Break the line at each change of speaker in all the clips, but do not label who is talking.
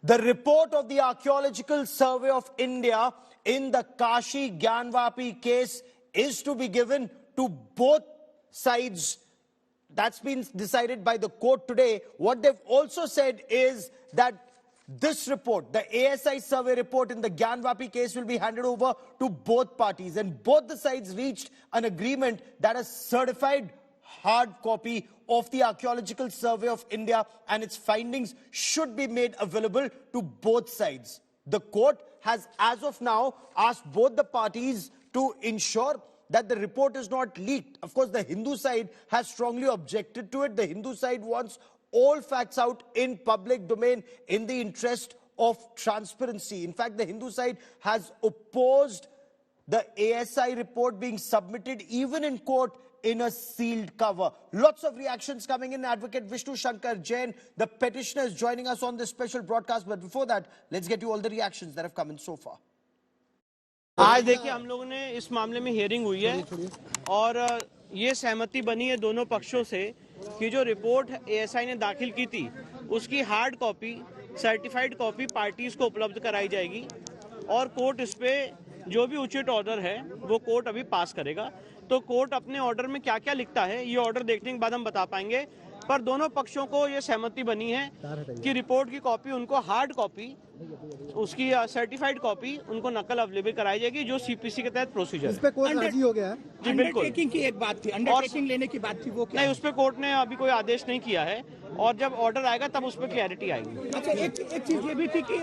The report of the Archaeological Survey of India in the Kashi Gyanvapi case is to be given to both sides. That's been decided by the court today. What they've also said is that this report, the ASI survey report in the Gyanvapi case, will be handed over to both parties. And both the sides reached an agreement that a certified hard copy of the Archaeological Survey of India and its findings should be made available to both sides. The court has, as of now, asked both the parties to ensure that the report is not leaked. Of course, the Hindu side has strongly objected to it. The Hindu side wants all facts out in public domain in the interest of transparency. In fact, the Hindu side has opposed the ASI report being submitted even in court in a sealed cover. Lots of reactions coming in. Advocate Vishnu Shankar Jain, the petitioner, is joining us on this special broadcast. But before that, let's get you all the reactions that have come in so far.
आज देखिए, हम लोगों ने इस मामले में hearing हुई है और ये सहमति बनी है दोनों पक्षों से कि जो रिपोर्ट एएसआई ने दाखिल की थी उसकी hard copy, certified copy parties को उपलब्ध कराई जाएगी और कोर्ट इस पे जो भी उचित ऑर्डर है वो कोर्ट अभी पास करेगा। तो कोर्ट अपने ऑर्डर में क्या क्या लिखता है ये ऑर्डर देखने के बाद हम बता पाएंगे, पर दोनों पक्षों को ये सहमति बनी है कि रिपोर्ट की कॉपी उनको हार्ड कॉपी, उसकी सर्टिफाइड कॉपी उनको नकल अवेलेबल कराई जाएगी जो सीपीसी के तहत प्रोसीजर।
इस पे कोर्ट राजी हो गया है?
जी बिल्कुल।
अंडरटेकिंग की एक बात थी, अंडरटेकिंग लेने की बात थी, वो क्या?
नहीं, उस पे कोर्ट ने अभी कोई आदेश नहीं किया है और जब ऑर्डर आएगा तब उस पर क्लैरिटी आएगी।
अच्छा, एक चीज ये भी थी कि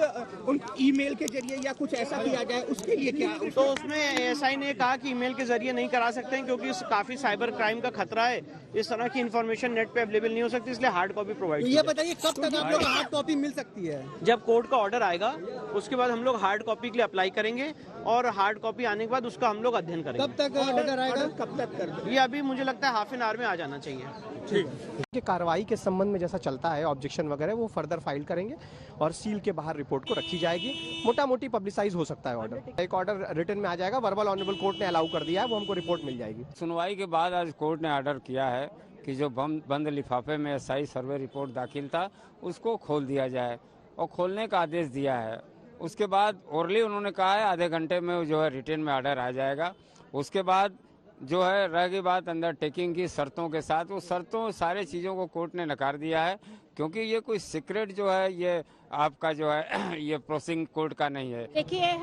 उन ईमेल के जरिए या कुछ ऐसा किया जाए, उसके लिए क्या?
तो उसमें एएसआई ने कहा कि ईमेल के जरिए नहीं करा सकते हैं क्योंकि काफी साइबर क्राइम का खतरा है, इस तरह की इन्फॉर्मेशन नेट पे अवेलेबल नहीं हो सकती, इसलिए हार्ड कॉपी प्रोवाइड।
ये बताइए कब तक आप लोग हार्ड कॉपी मिल सकती है?
जब कोर्ट का ऑर्डर आएगा उसके बाद हम लोग हार्ड कॉपी के लिए अप्लाई करेंगे और हार्ड कॉपी आने के बाद उसका हम लोग अध्ययन करेंगे।
कब तक ऑर्डर आएगा? कब तक कर?
ये अभी मुझे लगता है हाफ एन आवर में आ जाना चाहिए।
ठीक है। कार्रवाई के संबंध में जैसा चलता है, ऑब्जेक्शन वगैरह वो फर्दर फाइल करेंगे और सील के बाहर रिपोर्ट को रखी जाएगी। मोटा मोटी पब्लिसाइज हो सकता है ऑर्डर। एक ऑर्डर रिटन में आ जाएगा, वर्बल ऑनरेबल कोर्ट ने अलाउ कर दिया है, वो हमको रिपोर्ट मिल जाएगी।
सुनवाई के बाद आज कोर्ट ने ऑर्डर किया है कि जो बंद लिफाफे में एसआई सर्वे रिपोर्ट दाखिल था उसको खोल दिया जाए और खोलने का आदेश दिया है। उसके बाद ओरली उन्होंने कहा है आधे घंटे में जो है रिटन में ऑर्डर आ जाएगा। उसके बाद जो है रह गई बात अंडरटेकिंग की शर्तों के साथ, वो शर्तों सारे चीज़ों को कोर्ट ने नकार दिया है क्योंकि ये कोई सीक्रेट जो है ये आपका जो है ये प्रोसिंग कोर्ट का नहीं है।
देखिए,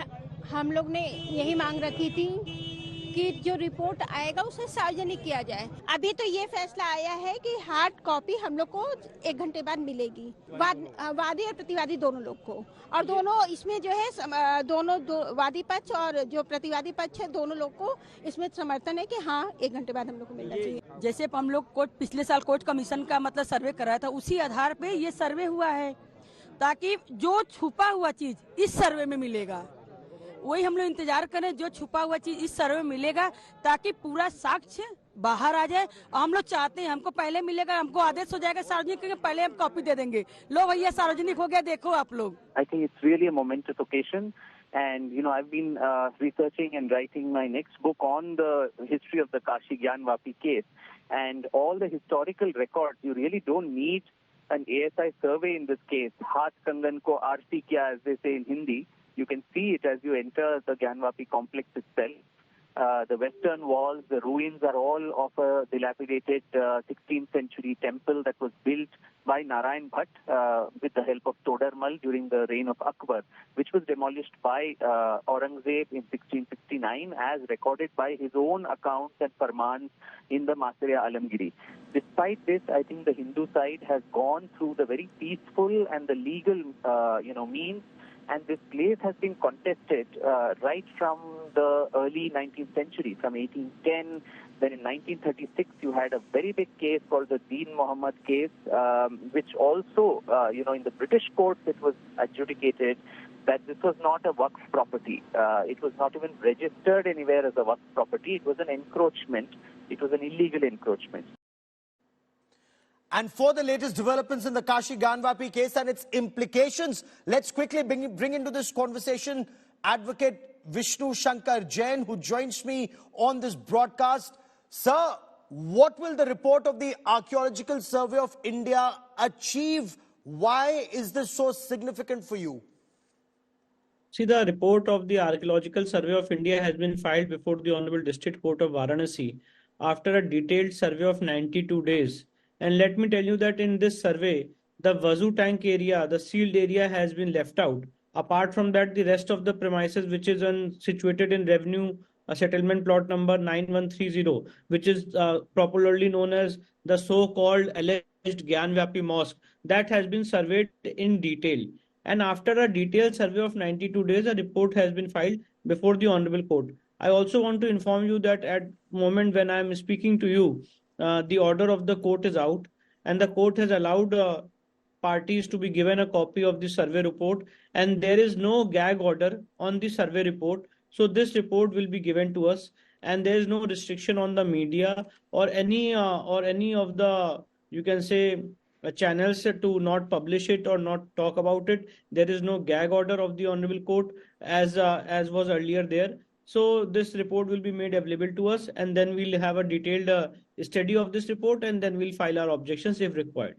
हम लोग ने यही मांग रखी थी कि जो रिपोर्ट आएगा उसे सार्वजनिक किया जाए। अभी तो ये फैसला आया है कि हार्ड कॉपी हम लोग को 1 घंटे बाद मिलेगी, वादी और प्रतिवादी दोनों लोग को। और दोनों इसमें जो है दोनों वादी पक्ष और जो प्रतिवादी पक्ष है दोनों लोग को इसमें समर्थन है कि हाँ 1 घंटे बाद हम लोग को मिलना चाहिए।
जैसे हम लोग कोर्ट पिछले साल कोर्ट कमीशन का मतलब सर्वे कराया था, उसी आधार पे ये सर्वे हुआ है ताकि जो छुपा हुआ चीज इस सर्वे में मिलेगा, वही हम लोग इंतजार करें। जो छुपा हुआ चीज इस सर्वे में मिलेगा ताकि पूरा साक्ष्य बाहर आ जाए। हम लोग चाहते हैं हमको पहले मिलेगा, हमको आदेश हो जाएगा सार्वजनिक करके, पहले हम कॉपी दे देंगे। लो भैया सार्वजनिक हो गया, देखो आप लोग।
I think it's really a momentous occasion, and you know I've been researching and writing my next book on the history of the Kashi Gyanvapi case and all the historical records. You really don't need an ASI survey in this case. Haath kangan ko aarti kya, as they say in Hindi. You can see it as you enter the Gyanvapi complex itself. The western walls, the ruins are all of a dilapidated 16th century temple that was built by Narayan Bhatt with the help of Todarmal during the reign of Akbar, which was demolished by Aurangzeb in 1669 as recorded by his own accounts and farmans in the Masirya Alamgiri. Despite this, I think the Hindu side has gone through the very peaceful and the legal means. And this place has been contested right from the early 19th century, from 1810. Then in 1936, you had a very big case called the Deen Muhammad case, which also, in the British courts, it was adjudicated that this was not a Waqf property. It was not even registered anywhere as a Waqf property. It was an encroachment. It was an illegal encroachment.
And for the latest developments in the Kashi Gyanvapi case and its implications, let's quickly bring into this conversation Advocate Vishnu Shankar Jain, who joins me on this broadcast. Sir, what will the report of the Archaeological Survey of India achieve Why is this so significant for you?
See, the report of the Archaeological Survey of India has been filed before the Honorable District Court of Varanasi after a detailed survey of 92 days. And let me tell you that in this survey, the Wazoo tank area, the sealed area, has been left out. Apart from that, the rest of the premises, which is situated in revenue settlement plot number 9130, which is popularly known as the so-called alleged Gyanvapi Mosque, that has been surveyed in detail. And after a detailed survey of 92 days, a report has been filed before the Honorable Court. I also want to inform you that at the moment when I am speaking to you, the order of the court is out, and the court has allowed parties to be given a copy of the survey report, and there is no gag order on the survey report. So this report will be given to us, and there is no restriction on the media or any of the, you can say, channels to not publish it or not talk about it. There is no gag order of the Honorable Court as was earlier there. So this report will be made available to us, and then we'll have a detailed study of this report, and then we'll file our objections if required.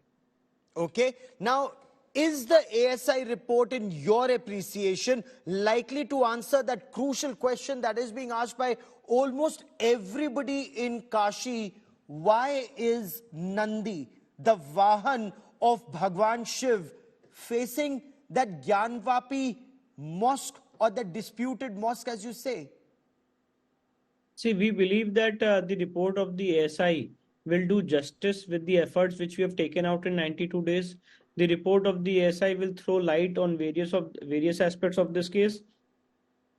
Okay. Now, is the ASI report, in your appreciation, likely to answer that crucial question that is being asked by almost everybody in Kashi? Why is Nandi, the Vahan of Bhagwan Shiv, facing that Gyanvapi mosque, or the disputed mosque, as you say?
See, we believe that the report of the ASI will do justice with the efforts which we have taken out in 92 days. The report of the ASI will throw light on various aspects of this case.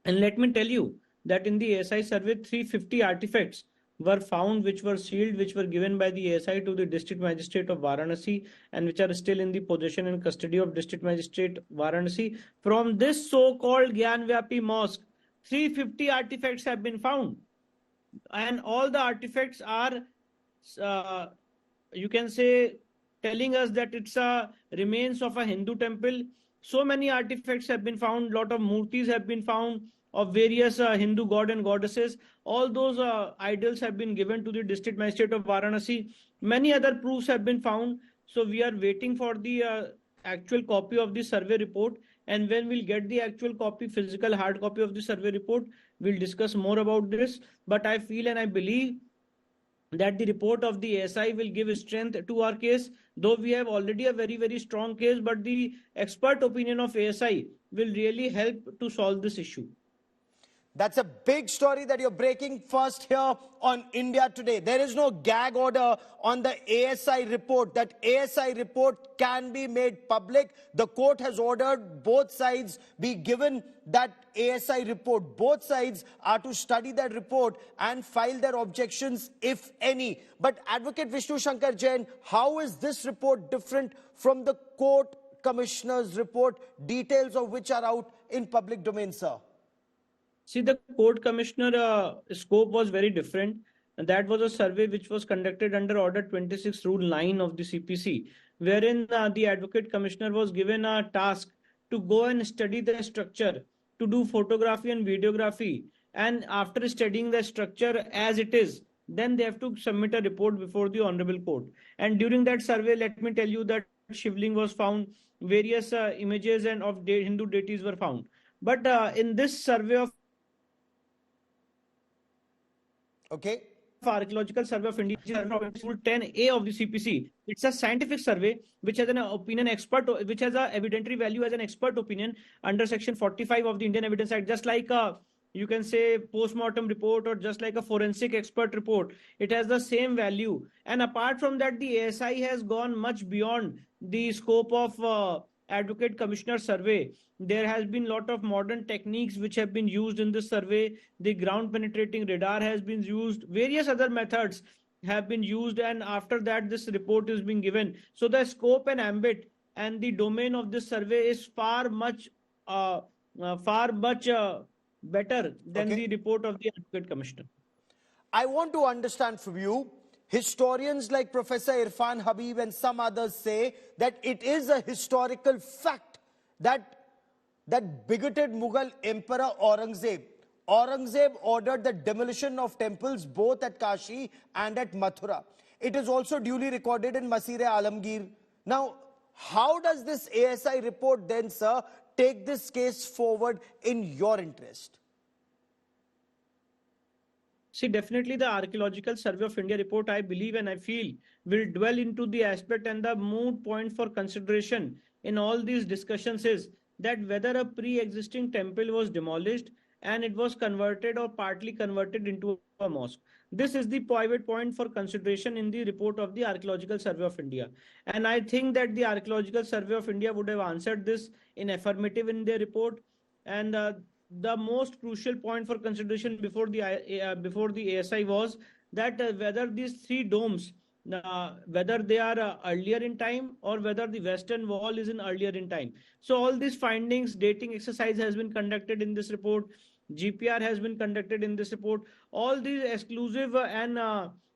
And let me tell you that in the ASI survey, 350 artifacts were found which were sealed, which were given by the ASI to the District Magistrate of Varanasi, and which are still in the possession and custody of District Magistrate Varanasi. From this so-called Gyanvapi Mosque, 350 artifacts have been found. And all the artifacts are, you can say, telling us that it's a remains of a Hindu temple. So many artifacts have been found, lot of murtis have been found of various Hindu god and goddesses. All those idols have been given to the District Magistrate of Varanasi. Many other proofs have been found. So we are waiting for the actual copy of the survey report. And when we'll get the actual copy, physical hard copy of the survey report, we'll discuss more about this. But I feel and I believe that the report of the ASI will give strength to our case, though we have already a very, very strong case, but the expert opinion of ASI will really help to solve this issue.
That's a big story that you're breaking first here on India Today. There is no gag order on the ASI report. That ASI report can be made public. The court has ordered both sides be given that ASI report. Both sides are to study that report and file their objections, if any. But Advocate Vishnu Shankar Jain, how is this report different from the court commissioner's report, details of which are out in public domain, sir?
See, the court commissioner scope was very different. And that was a survey which was conducted under Order 26 Rule 9 of the CPC, wherein the advocate commissioner was given a task to go and study the structure, to do photography and videography. And after studying the structure as it is, then they have to submit a report before the Honorable Court. And during that survey, let me tell you that Shivling was found, various images and of Hindu deities were found. But in this survey of Archaeological Survey of India, Rule 10A of the CPC. It's a scientific survey which has an opinion expert, which has a evidentiary value as an expert opinion under Section 45 of the Indian Evidence Act, just like a, you can say, post-mortem report or just like a forensic expert report. It has the same value. And apart from that, the ASI has gone much beyond the scope of Advocate Commissioner survey. There has been a lot of modern techniques which have been used in this survey. The ground penetrating radar has been used. Various other methods have been used, and after that this report is being given. So the scope and ambit and the domain of this survey is far much better than the report of the Advocate Commissioner.
I want to understand from you, historians like Professor Irfan Habib and some others say that it is a historical fact that bigoted Mughal Emperor Aurangzeb ordered the demolition of temples both at Kashi and at Mathura. It is also duly recorded in Masir-e Alamgir. Now, How does this ASI report then, sir, take this case forward in your interest?
See, definitely the Archaeological Survey of India report, I believe and I feel, will dwell into the aspect, and the moot point for consideration in all these discussions is that whether a pre-existing temple was demolished and it was converted or partly converted into a mosque. This is the pivot point for consideration in the report of the Archaeological Survey of India. And I think that the Archaeological Survey of India would have answered this in affirmative in their report. And the most crucial point for consideration before the ASI was that whether these three domes, whether they are earlier in time or whether the western wall is in earlier in time. So all these findings, dating exercise has been conducted in this report. GPR has been conducted in this report. All these exclusive and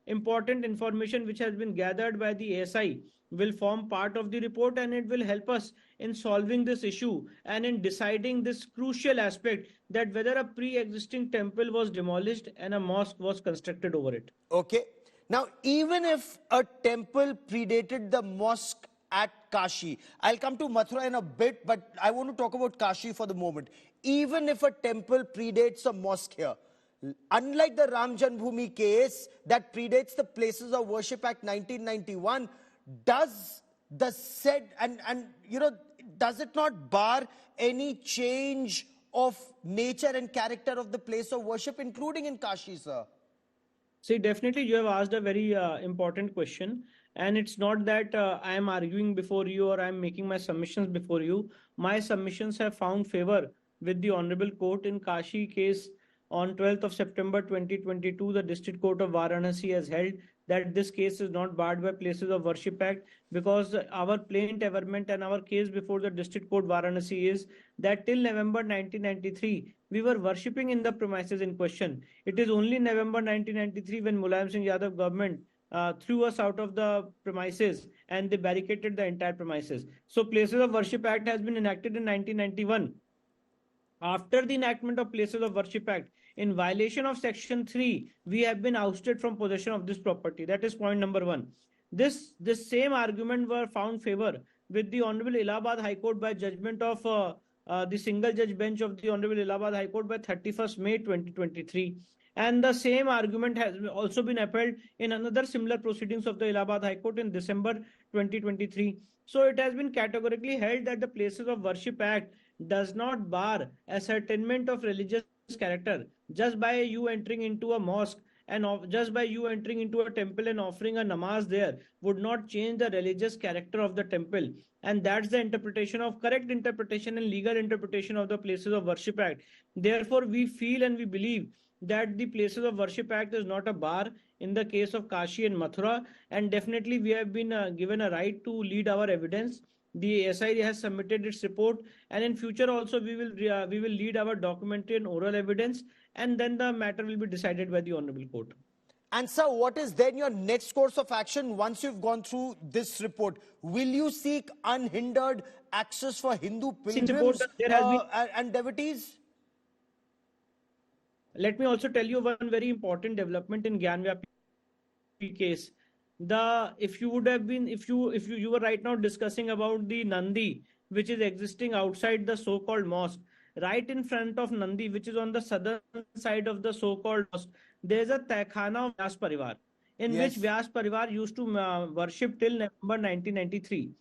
important information which has been gathered by the ASI will form part of the report, and it will help us in solving this issue and in deciding this crucial aspect that whether a pre-existing temple was demolished and a mosque was constructed over it.
Okay. Now, even if a temple predated the mosque at Kashi, I'll come to Mathura in a bit, but I want to talk about Kashi for the moment. Even if a temple predates a mosque here, unlike the Ram Janmabhoomi case that predates the Places of Worship Act 1991, does the said and does it not bar any change of nature and character of the place of worship, including in Kashi, sir?
See, definitely you have asked a very important question, and it's not that I am arguing before you or I am making my submissions before you. My submissions have found favor with the Honorable Court. In Kashi case on 12th of September 2022, the District Court of Varanasi has held that this case is not barred by Places of Worship Act, because our plaint averment and our case before the District Court Varanasi is that till November 1993, we were worshipping in the premises in question. It is only November 1993 when Mulayam Singh Yadav government threw us out of the premises and they barricaded the entire premises. So Places of Worship Act has been enacted in 1991. After the enactment of Places of Worship Act, in violation of Section 3, we have been ousted from possession of this property. That is point number one. This same argument were found favor with the Honorable Allahabad High Court by judgment of the single judge bench of the Honorable Allahabad High Court by 31st May 2023. And the same argument has also been upheld in another similar proceedings of the Allahabad High Court in December 2023. So it has been categorically held that the Places of Worship Act does not bar ascertainment of religious character just by you entering into a mosque, and just by you entering into a temple and offering a namaz there would not change the religious character of the temple. And that's the interpretation of correct interpretation and legal interpretation of the Places of Worship Act. Therefore, we feel and we believe that the Places of Worship Act is not a bar in the case of Kashi and Mathura, and definitely we have been given a right to lead our evidence. The SI has submitted its report, and in future also we will lead our documentary and oral evidence, and then the matter will be decided by the Honorable Court.
And sir, what is then your next course of action once you've gone through this report? Will you seek unhindered access for Hindu pilgrims and devotees?
Let me also tell you one very important development in Gyanvapi case. If you were right now discussing about the Nandi, which is existing outside the so-called mosque, right in front of Nandi, which is on the southern side of the so-called mosque, there is a Tehkhana of Vyas Parivar, in which Vyas Parivar used to worship till November 1993.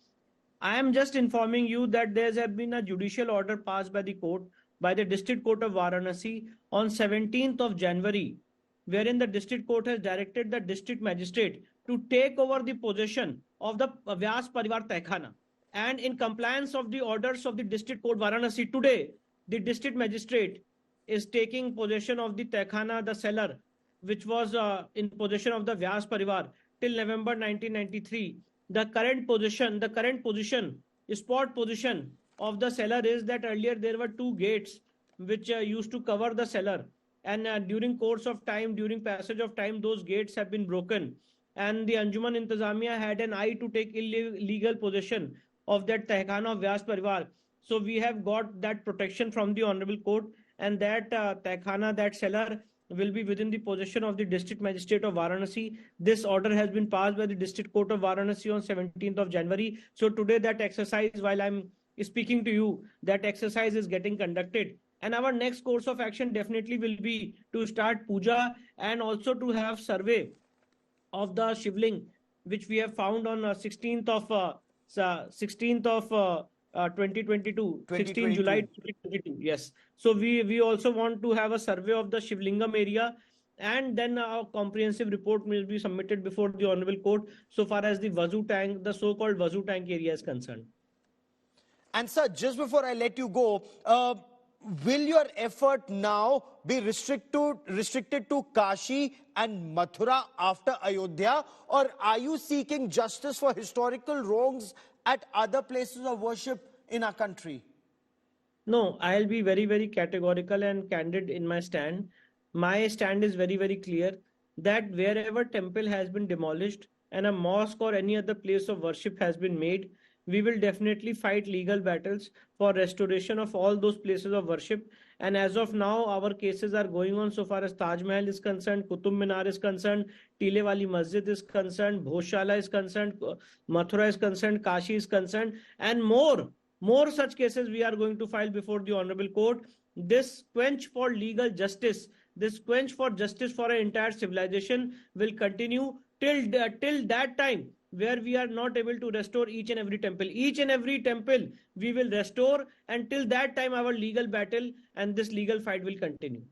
I am just informing you that there has been a judicial order passed by the court, by the District Court of Varanasi on 17th of January, wherein the District Court has directed the District Magistrate to take over the possession of the Vyas Parivar Tehkhana. And in compliance of the orders of the District Court Varanasi, today, the District Magistrate is taking possession of the Tehkhana, the cellar, which was in possession of the Vyas Parivar till November 1993. The current position, spot position of the cellar is that earlier there were two gates which used to cover the cellar. And during course of time, during passage of time, those gates have been broken. And the Anjuman Intizamiya had an eye to take illegal possession of that Tehkhana of Vyas Parivar. So we have got that protection from the Honorable Court, and that Tehkhana, that cellar will be within the possession of the District Magistrate of Varanasi. This order has been passed by the District Court of Varanasi on 17th of January. So today that exercise, while I'm speaking to you, that exercise is getting conducted. And our next course of action definitely will be to start puja and also to have survey of the Shivling, which we have found on 16th of 2022, 16 July 2022. Yes. So we also want to have a survey of the Shivlingam area, and then a comprehensive report will be submitted before the Honorable Court so far as the Vazu tank, the so-called Vazu tank area is concerned.
And sir, just before I let you go, will your effort now be restricted to Kashi and Mathura after Ayodhya, or are you seeking justice for historical wrongs at other places of worship in our country?
No, I'll be very, very categorical and candid in my stand. My stand is very, very clear that wherever temple has been demolished and a mosque or any other place of worship has been made, we will definitely fight legal battles for restoration of all those places of worship. And as of now, our cases are going on so far as Taj Mahal is concerned, Qutub Minar is concerned, Tile Wali Masjid is concerned, Bhoshala is concerned, Mathura is concerned, Kashi is concerned, and more such cases we are going to file before the Honorable Court. This quench for legal justice, this quench for justice for an entire civilization will continue till that time where we are not able to restore each and every temple. Each and every temple we will restore, and till that time our legal battle and this legal fight will continue.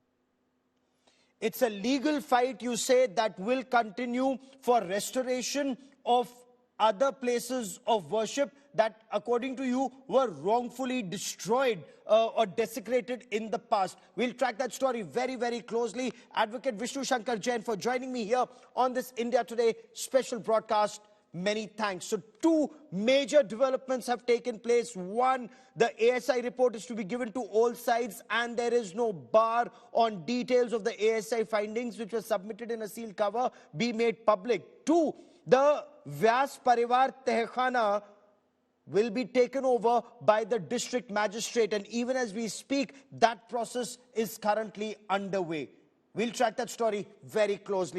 It's a legal fight, you say, that will continue for restoration of other places of worship that, according to you, were wrongfully destroyed or desecrated in the past. We'll track that story very, very closely. Advocate Vishnu Shankar Jain for joining me here on this India Today special broadcast. Many thanks. So two major developments have taken place. One, the ASI report is to be given to all sides, and there is no bar on details of the ASI findings, which were submitted in a sealed cover, be made public. Two, the Vyas Parivar Tehkhana will be taken over by the district magistrate, and even as we speak, that process is currently underway. We'll track that story very closely.